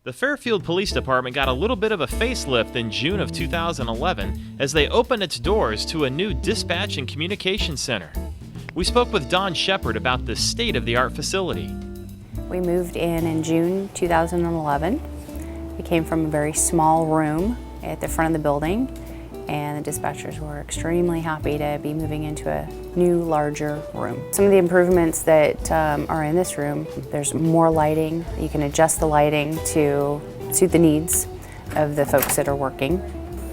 The Fairfield Police Department got a little bit of a facelift in June of 2011 as they opened its doors to a new dispatch and communication center. We spoke with Don Shepard about this state-of-the-art facility. We moved in June 2011. We came from a very small room at the front of the building, and the dispatchers were extremely happy to be moving into a new, larger room. Some of the improvements that are in this room, there's more lighting. You can adjust the lighting to suit the needs of the folks that are working.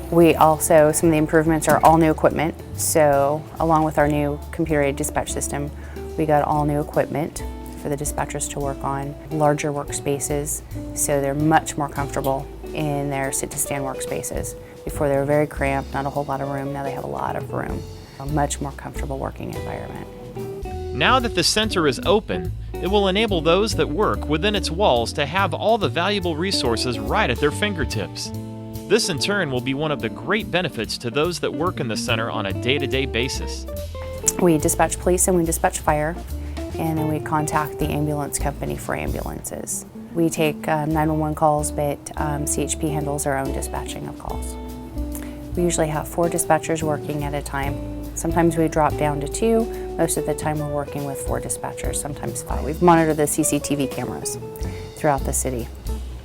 Some of the improvements are all new equipment. So along with our new computer-aided dispatch system, we got all new equipment for the dispatchers to work on, larger workspaces, so they're much more comfortable in their sit-to-stand workspaces. Before they were very cramped, not a whole lot of room. Now they have a lot of room. A much more comfortable working environment. Now that the center is open, it will enable those that work within its walls to have all the valuable resources right at their fingertips. This in turn will be one of the great benefits to those that work in the center on a day-to-day basis. We dispatch police and we dispatch fire, and then we contact the ambulance company for ambulances. We take 911 calls, but CHP handles our own dispatching of calls. We usually have 4 dispatchers working at a time. Sometimes we drop down to 2. Most of the time we're working with 4 dispatchers, sometimes 5. We've monitored the CCTV cameras throughout the city.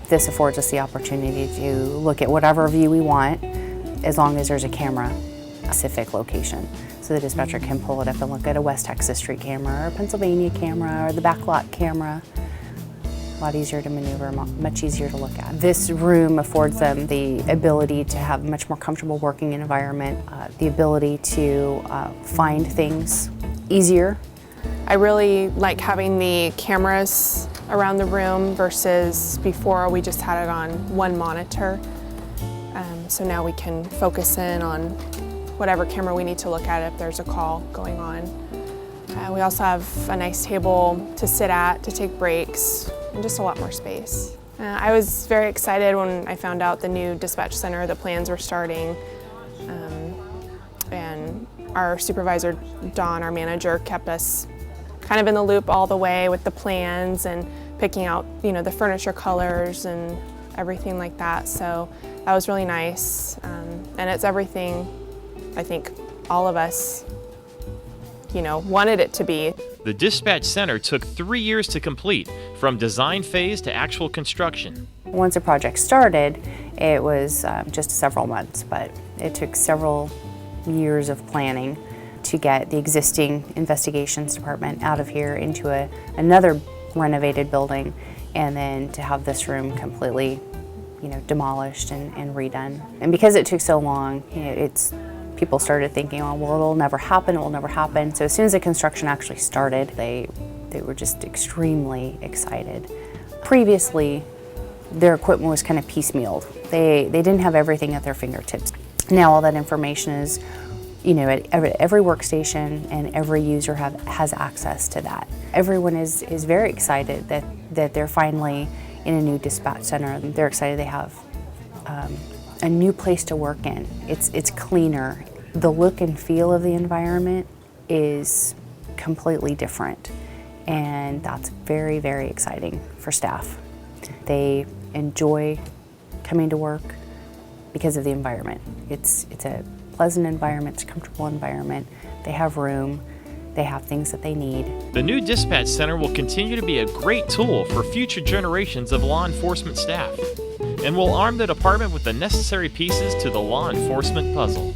This affords us the opportunity to look at whatever view we want, as long as there's a camera, specific location. So the dispatcher can pull it up and look at a West Texas Street camera, or a Pennsylvania camera, or the backlot camera. A lot easier to maneuver, much easier to look at. This room affords them the ability to have a much more comfortable working environment, the ability to find things easier. I really like having the cameras around the room versus before we just had it on one monitor. So now we can focus in on whatever camera we need to look at if there's a call going on. We also have a nice table to sit at, to take breaks, and just a lot more space. I was very excited when I found out the new dispatch center, the plans were starting, and our supervisor, Don, our manager, kept us kind of in the loop all the way with the plans and picking out, the furniture colors and everything like that. So that was really nice, and it's everything I think all of us wanted it to be. The dispatch center took 3 years to complete, from design phase to actual construction. Once a project started, it was just several months, but it took several years of planning to get the existing investigations department out of here into another renovated building, and then to have this room completely demolished and redone. And because it took so long, people started thinking, oh, well, it'll never happen. So as soon as the construction actually started, they were just extremely excited. Previously, their equipment was kind of piecemealed. They didn't have everything at their fingertips. Now all that information is, at every workstation, and every user has access to that. Everyone is very excited that they're finally in a new dispatch center. They're excited they have a new place to work in. It's cleaner. The look and feel of the environment is completely different, and that's very, very exciting for staff. They enjoy coming to work because of the environment. It's a pleasant environment, it's a comfortable environment. They have room, they have things that they need. The new dispatch center will continue to be a great tool for future generations of law enforcement staff, and will arm the department with the necessary pieces to the law enforcement puzzle.